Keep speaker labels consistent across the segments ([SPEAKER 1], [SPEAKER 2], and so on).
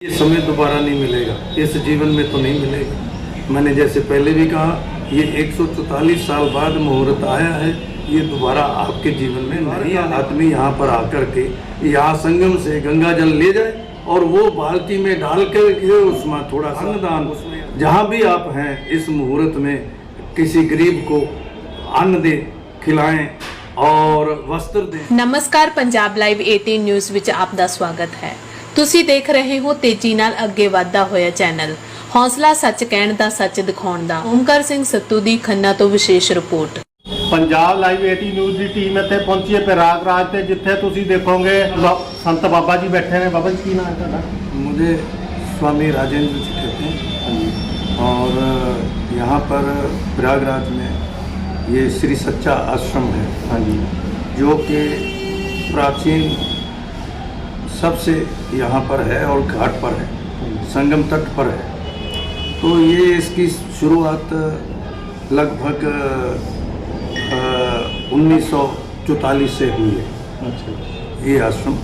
[SPEAKER 1] ये समय दोबारा नहीं मिलेगा, इस जीवन में तो नहीं मिलेगा। मैंने जैसे पहले भी कहा, ये 144 साल बाद मुहूर्त आया है, ये दोबारा आपके जीवन में नहीं। आदमी यहाँ पर आकर के यहाँ संगम से गंगा जल ले जाए और वो बाल्टी में डाल कर उसमें थोड़ा अन्नदान, उसमें जहाँ भी आप हैं इस मुहूर्त में किसी गरीब को अन्न दे, खिलाएं और वस्त्र दें।
[SPEAKER 2] नमस्कार, पंजाब लाइव 18 ਨਿਊਜ਼ ਵਿੱਚ ਆਪ ਦਾ ਸਵਾਗਤ ਹੈ। ਤੁਸੀਂ ਦੇਖ ਰਹੇ ਹੋ ਤੇਜ਼ੀ ਨਾਲ ਅੱਗੇ ਵਧਦਾ ਹੋਇਆ ਚੈਨਲ, ਹੌਸਲਾ ਸੱਚ ਕਹਿਣ ਦਾ, ਸੱਚ ਦਿਖਾਉਣ ਦਾ। ਓਮਕਾਰ ਸਿੰਘ ਸੱਤੂ ਦੀ ਖੰਨਾ ਤੋਂ ਵਿਸ਼ੇਸ਼ ਰਿਪੋਰਟ।
[SPEAKER 3] पंजाब लाइव 18 न्यूज़ की टीम इतने पहुंची है प्रयागराज से, जिथे तुसी देखोगे संत बाबा जी बैठे हैं। बाबा जी की नाम है तुहाडा?
[SPEAKER 1] मुझे स्वामी राजेंद्र जी कहते हैं और यहाँ पर प्रयागराज में ये श्री सच्चा आश्रम है।
[SPEAKER 3] हाँ जी,
[SPEAKER 1] जो कि प्राचीन सबसे यहाँ पर है और घाट पर है, संगम तट पर है। तो ये इसकी शुरुआत लगभग 1944 से हुई है।
[SPEAKER 3] अच्छा।
[SPEAKER 1] ये आश्रम,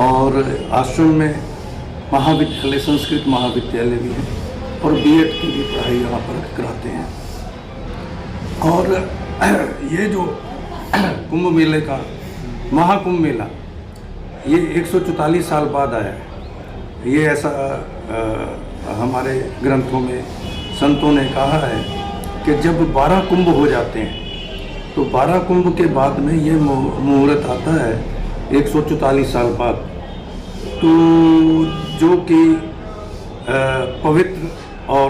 [SPEAKER 1] और आश्रम में महाविद्यालय, संस्कृत महाविद्यालय भी है और बीएड की भी पढ़ाई यहाँ पर कराते हैं। और ये जो कुंभ मेले का महाकुंभ मेला, ये 144 साल बाद आया है। ये ऐसा हमारे ग्रंथों में संतों ने कहा है कि जब 12 कुंभ हो जाते हैं तो 12 कुंभ के बाद में ये मुहूर्त आता है 144 साल बाद। तो जो कि पवित्र और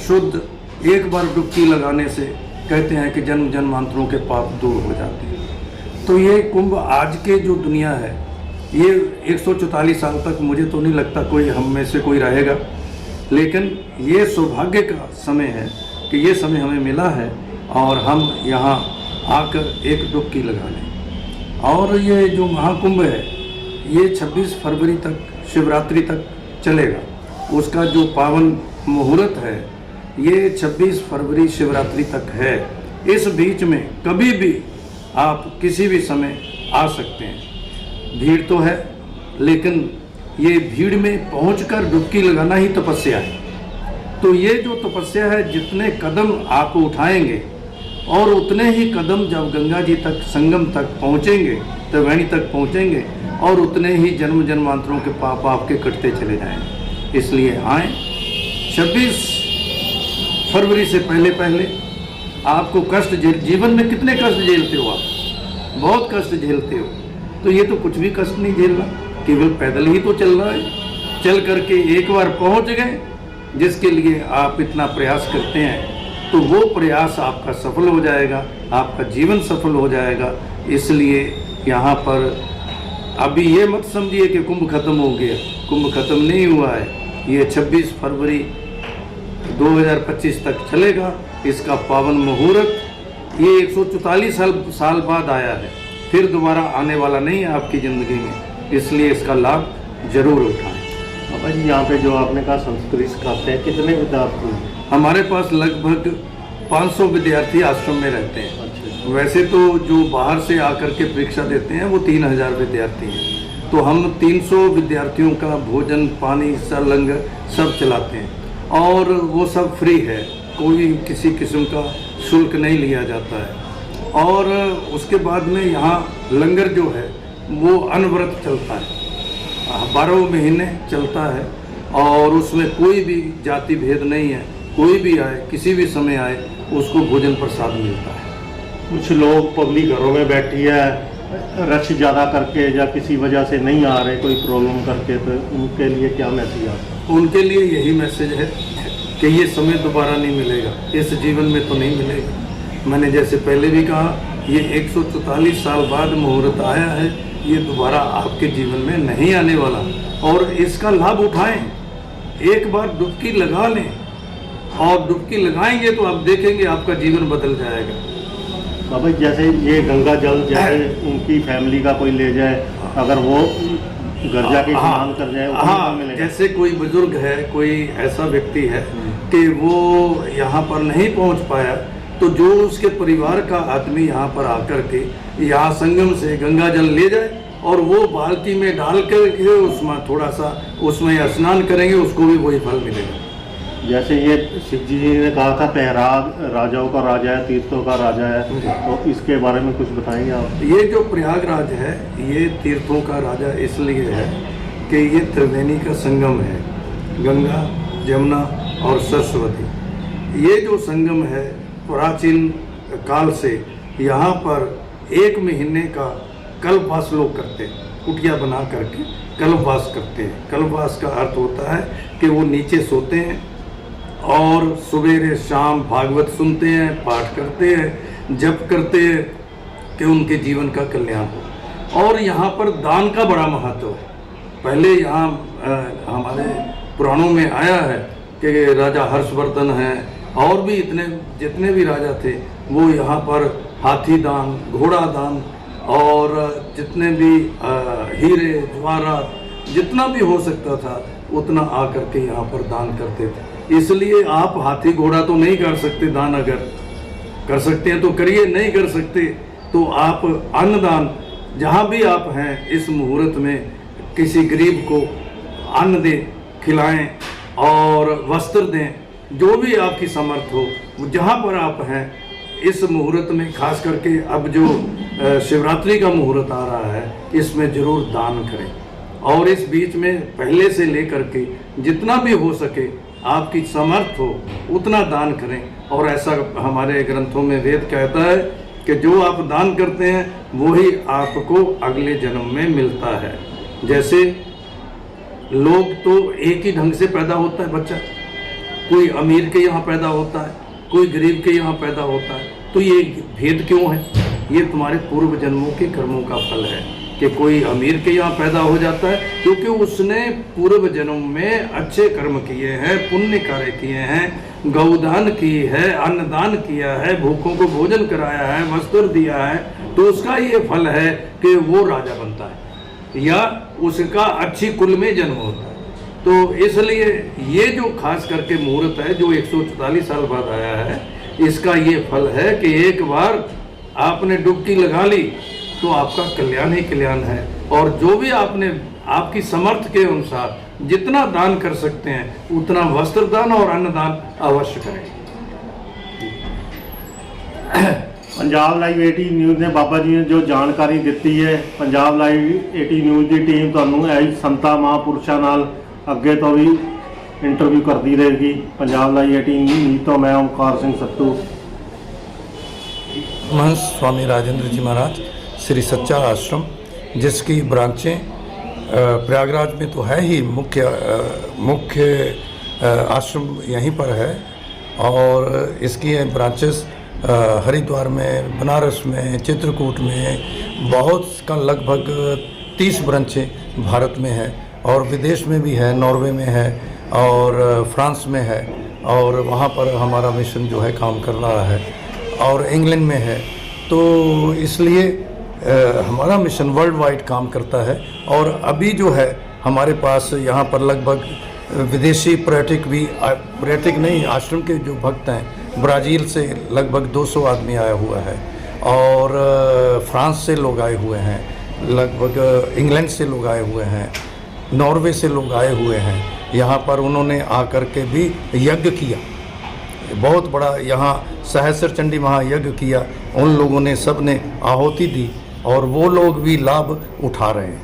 [SPEAKER 1] शुद्ध, एक बार डुबकी लगाने से कहते हैं कि जन्म जन्मांतरों के पाप दूर हो जाते हैं। तो ये कुंभ आज के जो दुनिया है, ये 144 साल तक मुझे तो नहीं लगता कोई हम में से कोई रहेगा, लेकिन ये सौभाग्य का समय है कि ये समय हमें मिला है और हम यहाँ आकर एक डुबकी लगा लें। और ये जो महाकुंभ है ये 26 फरवरी तक, शिवरात्रि तक चलेगा। उसका जो पावन मुहूर्त है ये 26 फरवरी शिवरात्रि तक है। इस बीच में कभी भी आप किसी भी समय आ सकते हैं। भीड़ तो है, लेकिन ये भीड़ में पहुंचकर डुबकी लगाना ही तपस्या है। तो ये जो तपस्या है, जितने कदम आप उठाएंगे और उतने ही कदम जब गंगा जी तक, संगम तक पहुँचेंगे, त्रिवेणी तक पहुँचेंगे, और उतने ही जन्म जन्मांतरों के पाप आपके कटते चले जाएंगे। इसलिए आएँ। 26 फरवरी से पहले पहले आपको कष्ट जीवन में कितने कष्ट झेलते हो आप? बहुत कष्ट झेलते हो। तो ये तो कुछ भी कष्ट नहीं झेलना, केवल पैदल ही तो चलना है। चल करके एक बार पहुँच गए, जिसके लिए आप इतना प्रयास करते हैं, तो वो प्रयास आपका सफल हो जाएगा, आपका जीवन सफल हो जाएगा। इसलिए यहाँ पर अभी ये मत समझिए कि कुंभ खत्म हो गया। कुंभ खत्म नहीं हुआ है। ये 26 फरवरी 2025 तक चलेगा। इसका पावन मुहूर्त ये 144 साल बाद आया है, फिर दोबारा आने वाला नहीं है आपकी ज़िंदगी में। इसलिए इसका लाभ जरूर उठाएं।
[SPEAKER 3] बाबा जी, यहाँ पे जो आपने कहा संस्कृत सिखाते हैं, कितने विद्यार्थी हैं?
[SPEAKER 1] हमारे पास लगभग 500 विद्यार्थी आश्रम में रहते हैं।
[SPEAKER 3] अच्छा।
[SPEAKER 1] वैसे तो जो बाहर से आकर के परीक्षा देते हैं वो 3000 विद्यार्थी हैं। तो हम 300 विद्यार्थियों का भोजन, पानी, लंगर सब चलाते हैं और वो सब फ्री है। कोई किसी किस्म का शुल्क नहीं लिया जाता है। और उसके बाद में यहाँ लंगर जो है वो अनवरत चलता है, 12 महीने चलता है, और उसमें कोई भी जाति भेद नहीं है। कोई भी आए, किसी भी समय आए, उसको भोजन प्रसाद मिलता है।
[SPEAKER 3] कुछ लोग पब्लिक घरों में बैठी है, रश ज़्यादा करके या किसी वजह से नहीं आ रहे, कोई प्रॉब्लम करके, तो उनके लिए क्या मैसेज आता है?
[SPEAKER 1] उनके लिए यही मैसेज है कि ये समय दोबारा नहीं मिलेगा, इस जीवन में तो नहीं मिलेगा। मैंने जैसे पहले भी कहा, ये 144 साल बाद मुहूर्त आया है, ये दोबारा आपके जीवन में नहीं आने वाला। और इसका लाभ उठाएं। एक बार डुबकी लगा लें, और डुबकी लगाएंगे तो आप देखेंगे आपका जीवन बदल जाएगा।
[SPEAKER 3] बाबा, जैसे ये गंगा जल, जैसे उनकी फैमिली का कोई ले जाए, अगर वो घर जाके स्नान कर जाए,
[SPEAKER 1] हाँ, जैसे कोई बुजुर्ग है, कोई ऐसा व्यक्ति है कि वो यहाँ पर नहीं पहुँच पाया, तो जो उसके परिवार का आदमी यहाँ पर आकर के यहाँ संगम से गंगा जल ले जाए और वो बाल्टी में डाल कर उसमें थोड़ा सा उसमें स्नान करेंगे, उसको भी वही फल मिलेगा।
[SPEAKER 3] जैसे ये शिव जी ने कहा था प्रयाग राजाओं का राजा है, तीर्थों का राजा है, तो इसके बारे में कुछ बताएंगे आप?
[SPEAKER 1] ये जो प्रयागराज है ये तीर्थों का राजा इसलिए है कि ये त्रिवेणी का संगम है, गंगा, जमुना और सरस्वती। ये जो संगम है प्राचीन काल से यहाँ पर 1 महीने का कल्पवास लोग करते हैं, कुटिया बना करके कल्पवास करते हैं। कल्पवास का अर्थ होता है कि वो नीचे सोते हैं और सवेरे शाम भागवत सुनते हैं, पाठ करते हैं, जप करते हैं कि उनके जीवन का कल्याण हो। और यहाँ पर दान का बड़ा महत्व है। पहले यहाँ हमारे पुराणों में आया है कि राजा हर्षवर्धन हैं और भी जितने भी राजा थे वो यहाँ पर हाथी दान, घोड़ा दान और जितने भी हीरे जवाहरात जितना भी हो सकता था उतना आकर के यहाँ पर दान करते थे। इसलिए आप हाथी घोड़ा तो नहीं कर सकते दान, अगर कर सकते हैं तो करिए, नहीं कर सकते तो आप अन्नदान जहाँ भी आप हैं इस मुहूर्त में किसी गरीब को अन्न दें, खिलाएं और वस्त्र दें, जो भी आपकी समर्थ हो। जहाँ पर आप हैं इस मुहूर्त में, खास करके अब जो शिवरात्रि का मुहूर्त आ रहा है, इसमें ज़रूर दान करें। और इस बीच में पहले से लेकर के जितना भी हो सके आपकी समर्थ हो उतना दान करें। और ऐसा हमारे ग्रंथों में वेद कहता है कि जो आप दान करते हैं वही आपको अगले जन्म में मिलता है। जैसे लोग तो एक ही ढंग से पैदा होता है बच्चा, कोई अमीर के यहाँ पैदा होता है, कोई गरीब के यहाँ पैदा होता है, तो ये भेद क्यों है? ये तुम्हारे पूर्व जन्मों के कर्मों का फल है कि कोई अमीर के यहाँ पैदा हो जाता है क्योंकि उसने पूर्व जन्म में अच्छे कर्म किए हैं, पुण्य कार्य किए हैं, गौदान की है, अन्नदान किया है, भूखों को भोजन कराया है, वस्त्र दिया है, तो उसका ये फल है कि वो राजा बनता है या उसका अच्छी कुल में जन्म होता है। तो इसलिए ये जो खास करके मुहूर्त है जो 144 साल बाद आया है, इसका ये फल है कि एक बार आपने डुबकी लगा ली तो आपका कल्याण ही कल्याण है। और जो भी आपने आपकी समर्थ के अनुसार जितना दान कर सकते हैं उतना वस्त्र दान और अन्नदान अवश्य करें।
[SPEAKER 3] पंजाब लाइव 18 न्यूज़ ने बाबा जी ने जो जानकारी ਦਿੱਤੀ है, पंजाब लाइव 18 न्यूज़ की टीम ਤੁਹਾਨੂੰ ਇਹ ਸੰਤਾਂ ਮਹਾਂਪੁਰਸ਼ਾਂ ਨਾਲ ਅੱਗੇ ਤੋਂ ਵੀ इंटरव्यू करती रहेगी। पंजाब लाइव 18 न्यूज़ तो मैं ओमकार सिंह सत्तू।
[SPEAKER 1] महंत स्वामी राजेंद्र जी महाराज श्री सच्चा आश्रम, जिसकी ब्रांचें प्रयागराज में तो है ही, मुख्य आश्रम यहीं पर है और इसकी ब्रांचेस हरिद्वार में, बनारस में, चित्रकूट में, बहुत का लगभग 30 ब्रांचें भारत में है और विदेश में भी है, नॉर्वे में है और फ्रांस में है और वहाँ पर हमारा मिशन जो है काम कर रहा है और इंग्लैंड में है। तो इसलिए हमारा मिशन वर्ल्ड वाइड काम करता है। और अभी जो है हमारे पास यहाँ पर लगभग विदेशी पर्यटक नहीं, आश्रम के जो भक्त हैं ब्राज़ील से लगभग 200 आदमी आया हुआ है और फ्रांस से लोग आए हुए हैं, लगभग इंग्लैंड से लोग आए हुए हैं, नॉर्वे से लोग आए हुए हैं। यहाँ पर उन्होंने आकर के भी यज्ञ किया, बहुत बड़ा यहाँ सहस्र चंडी महायज्ञ किया। उन लोगों ने सब ने आहुति दी और वो लोग भी लाभ उठा रहे हैं।